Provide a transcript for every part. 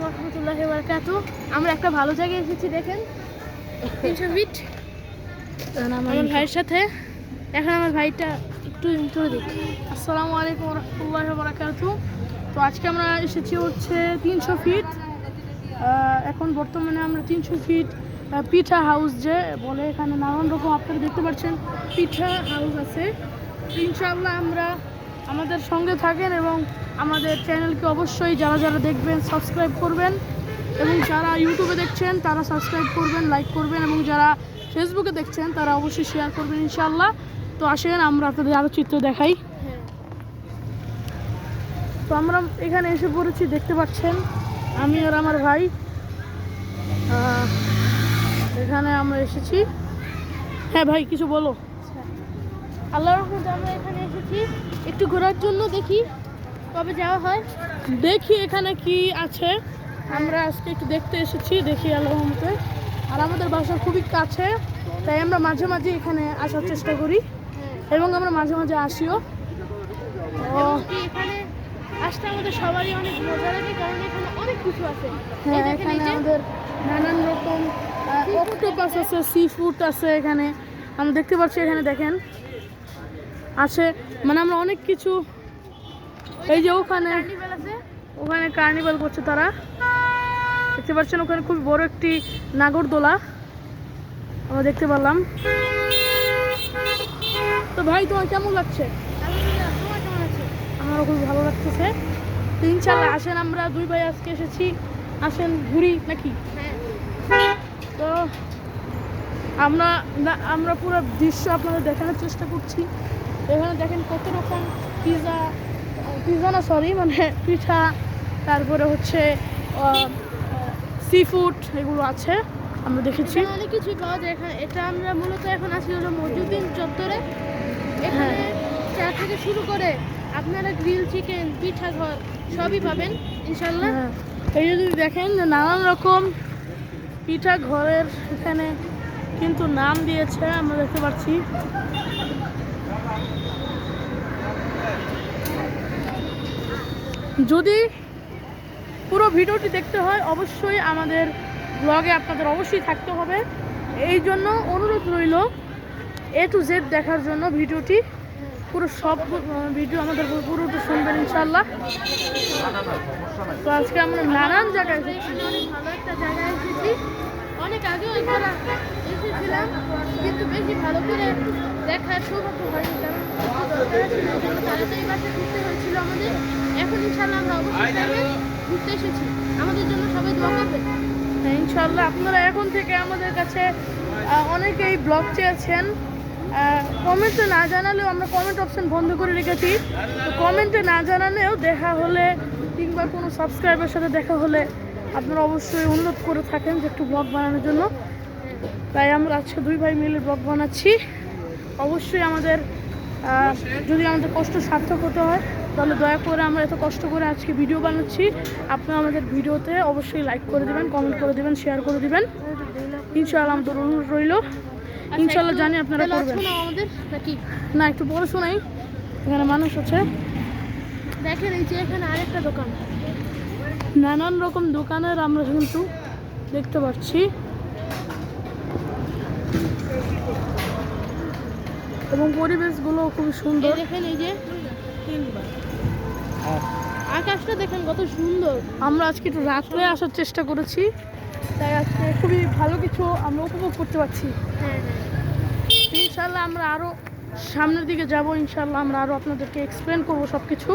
রাহমাতুল্লাহি ওয়া বারাকাতুহু। আমরা একটা ভালো জায়গায় এসেছি, দেখেন 300 ফিট আমার ভাইয়ের সাথে। এখন আমার ভাইটা একটু ইন্ট্রো দিই। আসসালামু আলাইকুম ওয়া রাহমাতুল্লাহি ওয়া বারাকাতুহু। তো আজকে আমরা এসেছি হচ্ছে 300 ফিট। এখন বর্তমানে আমরা 300 ফিট পিঠা হাউস যে বলে, এখানে নানান রকম আপনারা দেখতে পাচ্ছেন পিঠা হাউস আছে। ইনশাআল্লাহ আমরা আমাদের সঙ্গে থাকেন এবং আমাদের চ্যানেলকে অবশ্যই যারা যারা দেখবেন সাবস্ক্রাইব করবেন, এবং যারা ইউটিউবে দেখছেন তারা সাবস্ক্রাইব করবেন, লাইক করবেন, এবং যারা ফেসবুকে দেখছেন তারা অবশ্যই শেয়ার করবেন ইনশাআল্লাহ। তো আসেন আমরা আপনাদের আরও চিত্র দেখাই। তো আমরা এখানে এসে পড়েছি, দেখতে পাচ্ছেন আমি আর আমার ভাই এখানে আমরা এসেছি। হ্যাঁ ভাই কিছু বলো। আল্লাহর রহমতে আমরা এখানে এসেছি একটু ঘোরার জন্য, দেখি কবে যাওয়া হয়, দেখি এখানে কি আছে। আমরা আজকে একটু দেখতে এসেছি, দেখি আল্লাহর রহমতে। আর আমাদের বাসা খুবই কাছে, তাই আমরা মাঝে মাঝে এখানে আসার চেষ্টা করি এবং আমরা মাঝে মাঝে আসিও। এখানে আসতে আমাদের সবারই অনেক মজা লাগে, কারণ এখানে অনেক কিছু আছে। হ্যাঁ, এখানে আমাদের নানান রকম অক্টোপাস আছে, সি ফুড আছে এখানে আমরা দেখতে পাচ্ছি। এখানে দেখেন আছে, মানে আমরা অনেক কিছু, এই যে ওখানে কার্নিভাল করছে তারা, দেখতে পাচ্ছেন। ওখানে খুব বড় একটি নাগরদোলা আমরা দেখতে পারলাম। তো ভাই তোমার কেমন লাগছে? আমারও খুব ভালো লাগতেছে। তো ইনশাআল্লাহ আসেন, আমরা দুই ভাই আজকে এসেছি, আসেন ঘুরি নাকি। তো আমরা পুরো দৃশ্য আপনাদের দেখানোর চেষ্টা করছি। এখানে দেখেন কত রকম পিজা না সরি মানে পিঠা, তারপরে হচ্ছে সি ফুড এগুলো আছে, আমরা দেখেছি অনেক কিছুই পাওয়া যায় এখানে। এটা আমরা মূলত এখন আছি হলো মসজিদিন চত্বরে। এখানে চা থেকে শুরু করে আপনারা গ্রিল চিকেন, পিঠা ঘর সবই পাবেন ইনশাল্লাহ। এই যদি দেখেন নানান রকম পিঠা ঘরের এখানে কিন্তু নাম দিয়েছে, আমরা দেখতে পাচ্ছি। যদি পুরো ভিডিওটি দেখতে হয় অবশ্যই আমাদের ব্লগে আপনাদের অবশ্যই থাকতে হবে। এই জন্য অনুরোধ রইল A to Z দেখার জন্য ভিডিওটি, পুরো সব ভিডিও আমাদের পুরোটা শুনবেন ইনশাল্লাহ। তো আজকে আমরা নানান জায়গায় এসেছি, অনেক ভালো একটা জায়গায় এসেছি। অনেক আগেও একবার এসেছিলাম, কিন্তু বেশি ভালো করে দেখার সৌভাগ্য হয়নি, কারণ তাড়াতাড়ি বাসে ঘুরতে হয়েছিল আমাদের। এখন ইনশাল্লাহ আমরা অবশ্যই ঘুরতে এসেছি, আমাদের জন্য সবাই দোয়া করবেন। হ্যাঁ ইনশাল্লাহ। আপনারা এখন থেকে আমাদের কাছে অনেকেই ব্লগ চেয়েছেন, কমেন্টে না জানালেও আমরা কমেন্ট অপশন বন্ধ করে রেখেছি। তো কমেন্টে না জানালেও দেখা হলে কিংবা কোনো সাবস্ক্রাইবের সাথে দেখা হলে আপনারা অবশ্যই অনুরোধ করে থাকেন যে একটু ব্লগ বানানোর জন্য। তাই আমরা আজকে দুই ভাই মিলে ব্লগ বানাচ্ছি। অবশ্যই আমাদের যদি আমাদের কষ্ট সার্থক হতে হয় তাহলে দয়া করে, আমরা এত কষ্ট করে আজকে ভিডিও বানাচ্ছি, আপনারা আমাদের ভিডিওতে অবশ্যই লাইক করে দেবেন, কমেন্ট করে দেবেন, শেয়ার করে দেবেন ইনশাআল্লাহ। আমাদের অনুরোধ রইল, ইনশাআল্লাহ জানি আপনারা করবেন। আমাদের নাকি না একটু বড় শোনাই, এখানে মানুষ আছে দেখেন। এই যে এখানে আরেকটা দোকান, নানান রকম দোকানের আমরা কিন্তু দেখতে পাচ্ছি, এবং পরিবেশগুলো খুব সুন্দর। দেখেন এই যে আকাশটা দেখেন কত সুন্দর। আমরা আজকে একটু রাত্রে আসার চেষ্টা করেছি, তাই আজকে খুবই ভালো কিছু আমরা উপভোগ করতে পারছি। ইনশাল্লাহ আমরা আরও সামনের দিকে যাব, ইনশাল্লাহ আমরা আরও আপনাদেরকে এক্সপ্লেন করবো সব কিছু।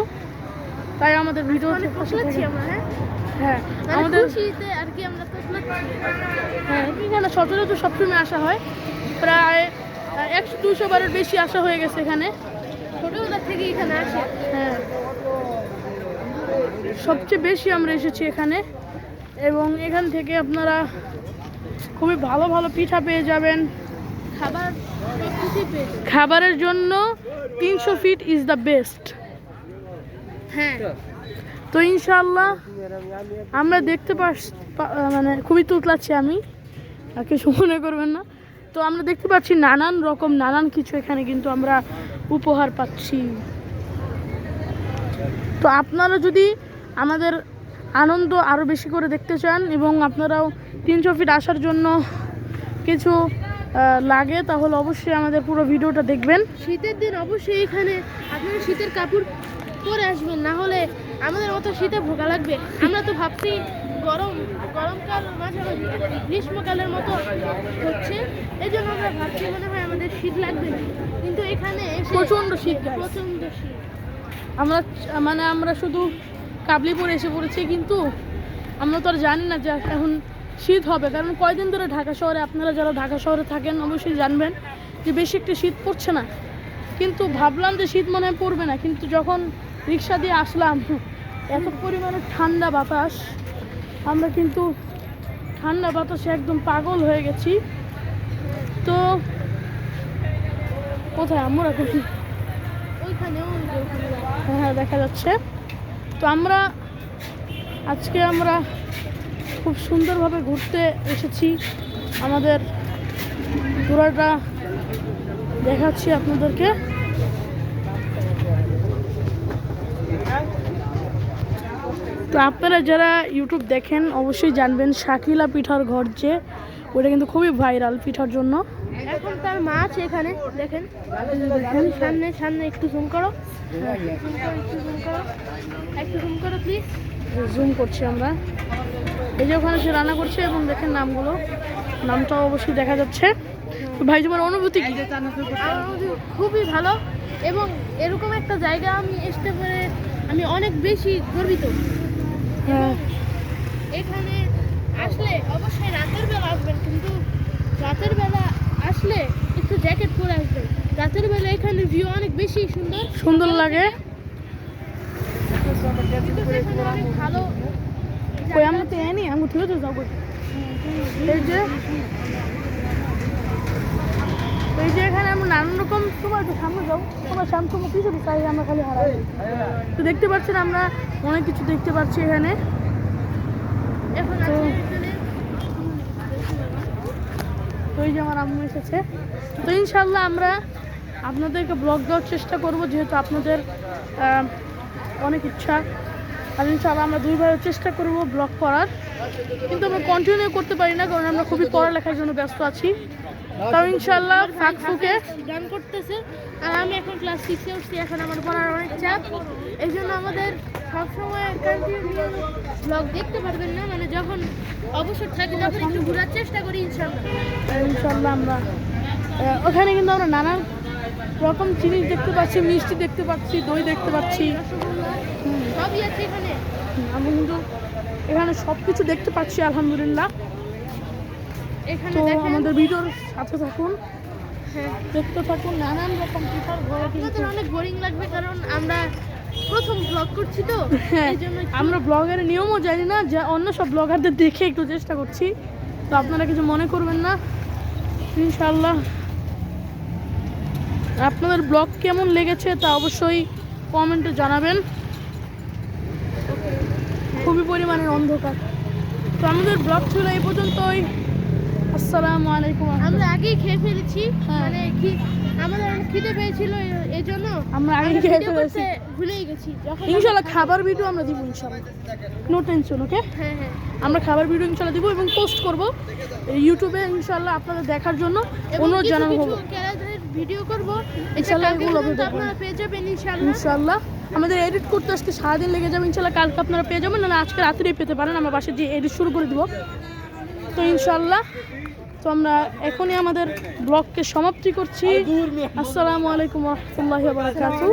তাই আমাদের ভিডিও হ্যাঁ আমাদের আর কি আমরা হ্যাঁ এখানে সচরাচর সবসময় আসা হয়, প্রায় 100-200 বারের বেশি আসা হয়ে গেছে এখানে, ছোটোবেলা থেকে এখানে আসে। হ্যাঁ সবচেয়ে বেশি আমরা এসেছি এখানে, এবং এখান থেকে আপনারা খুবই ভালো ভালো পিঠা পেয়ে যাবেন। খাবারের জন্য 300 ফিট ইজ দ্য বেস্ট। হ্যাঁ তো ইনশাআল্লাহ আমরা দেখতে মানে খুবই তুতলাচ্ছি আমি, আর কিছু মনে করবেন না। তো আমরা দেখতে পাচ্ছি নানান রকম নানান কিছু এখানে কিন্তু আমরা উপহার পাচ্ছি। তো আপনারা যদি আমাদের আনন্দ আরও বেশি করে দেখতে চান এবং আপনারাও 300 ফিট আসার জন্য কিছু লাগে, তাহলে অবশ্যই আমাদের পুরো ভিডিওটা দেখবেন। শীতের দিন অবশ্যই এখানে আপনারা শীতের কাপড় পরে আসবেন, না হলে আমাদের মতো শীতে ভোগা লাগবে। আমরা তো ভাবছি গরমকাল মাঝামাঝি গ্রীষ্মকালের মতো হচ্ছে, এই জন্য আমরা ভাবছি মনে হয় আমাদের শীত লাগবে না, কিন্তু এখানে প্রচণ্ড শীত, প্রচণ্ড শীত। আমরা শুধু কাবলি পরে এসে পড়েছি, কিন্তু আমরা তো আর জানি না যে এখন শীত হবে, কারণ কয়দিন ধরে ঢাকা শহরে, আপনারা যারা ঢাকা শহরে থাকেন অবশ্যই জানবেন যে বেশি একটা শীত পড়ছে না। কিন্তু ভাবলাম যে শীত মনে হয় পড়বে না, কিন্তু যখন রিক্সা দিয়ে আসলাম এত পরিমাণে ঠান্ডা বাতাস, আমরা কিন্তু ঠান্ডা বাতাসে একদম পাগল হয়ে গেছি। তো কোথায় আমরা কোথায়? ওইখানেও হ্যাঁ দেখা যাচ্ছে। তো আজকে আমরা খুব সুন্দরভাবে ঘুরতে এসেছি, আমাদের ঘোরাটা দেখাচ্ছি আপনাদেরকে। তো আপনারা যারা ইউটিউব দেখেন অবশ্যই জানবেন শাকিলা পিঠার ঘর, যে ওটা কিন্তু খুবই ভাইরাল পিঠার জন্য। এখন তার মা আছে এখানে, দেখেন সামনে সামনে একটু জুম করো, একটু জুম করো প্লিজ। জুম করছি আমরা, এই যে ওখানে সে রান্না করছে এবং দেখেন নামটাও অবশ্যই দেখা যাচ্ছে। তো ভাই তোমার অনুভূতি কি? আমার অনুভূতি খুবই ভালো, এবং এরকম একটা জায়গা আমি আসতে পেরে আমি অনেক বেশি গর্বিত। হ্যাঁ, এখানে আসলে অবশ্যই রাতের বেলা আসবেন, কিন্তু রাতের বেলা আসলে একটু জ্যাকেট পরে আসবেন। রাতের বেলা এখানে ভিউ অনেক বেশি সুন্দর লাগে। কিন্তু সেখানে অনেক ভালো। কই আমরা তো এনি আমি তুই তো যাবো। এই যে এখানে আমরা নানান রকম, তোমার একটু সামনে যাও, তোমার সামনে তোমার কিছু চাই, আমরা খালি হারাই। তো দেখতে পাচ্ছেন আমরা অনেক কিছু দেখতে পাচ্ছি এখানে। এখন তো এই যে আমার আম্মু এসেছে। তো ইনশাল্লাহ আমরা আপনাদেরকে ব্লগ দেওয়ার চেষ্টা করব, যেহেতু আপনাদের অনেক ইচ্ছা, আর ইনশাল্লাহ আমরা 2 ভাইয়ের চেষ্টা করব ব্লগ করার, কিন্তু আমরা কন্টিনিউ করতে পারি না, কারণ আমরা খুবই পড়ালেখার জন্য ব্যস্ত আছি। তাও ইনশাল্লাহ ফাঁক ফুঁকে গান করতেছে, আর আমি এখন ক্লাস 6-এ উঠছি, এখন আমার পড়ার অনেক চাপ, এই জন্য আমাদের সবসময় কন্টিনিউ ব্লগ দেখতে পারবেন না, মানে যখন অবসর থাকে তখন একটু ঘোরার চেষ্টা করি ইনশাল্লাহ। আমরা ওখানে কিন্তু আমরা নানান রকম জিনিস দেখতে পাচ্ছি, মিষ্টি দেখতে পাচ্ছি, দই দেখতে পাচ্ছি, সবই আছে এখানে। আমি কিন্তু এখানে সব কিছু দেখতে পাচ্ছি আলহামদুলিল্লাহ। এখানে তো দেখেন, আমাদের ভিডিওর সাথে থাকুন, হ্যাঁ দেখতে থাকুন নানান রকম পিঠার ঘরে। আপনাদের অনেক বোরিং লাগবে, কারণ আমরা প্রথম ব্লগ করছি তো, হ্যাঁ এই জন্য আমরা ব্লগের নিয়মও জানি না, যে অন্য সব ব্লগারদের দেখে একটু চেষ্টা করছি, তো আপনারা কিছু মনে করবেন না। ইনশাল্লাহ আপনাদের ব্লগ কেমন লেগেছে তা অবশ্যই কমেন্টে জানাবেন। খুবই পরিমাণের অন্ধকার। তো আমাদের ব্লগ ছিল এই পর্যন্তই। আসসালামু আলাইকুম। আমরা আগেই খেয়ে ফেলেছি, হ্যাঁ। মানে আমাদের অনেক খিদে পেয়েছিল, এই জন্য আমরা আগে খেয়ে ভিডিও ফেলেছি। করতে ভুলেই গেছি। যখন ইনশাল্লাহ খাবার ভিডিও আমরা দিব ইনশাল্লাহ, নো টেনশন। ওকে, হ্যাঁ হ্যাঁ, আমরা খাবার ভিডিও ইনশাল্লাহ দিব এবং পোস্ট করব ইউটিউবে ইনশাল্লাহ আপনাদের দেখার জন্য অনুরোধ জানানো হবে। ভিডিও করব ইনশাল্লাহ এগুলো আপনারা পেয়ে যাবেন ইনশাল্লাহ। আমাদের এডিট করতে আজকে সারাদিন লেগে যাবে, ইনশাল্লাহ কালকে আপনারা পেয়ে যাবেন, না আজকে রাত্রেই পেতে পারেন, আমরা বাসায় যে এডিট শুরু করে দিব। তো ইনশাল্লাহ, তো আমরা এখনই আমাদের ব্লগকে সমাপ্তি করছি। আসসালামু আলাইকুম ওয়া রাহমাতুল্লাহি ওয়া বারাকাতুহু।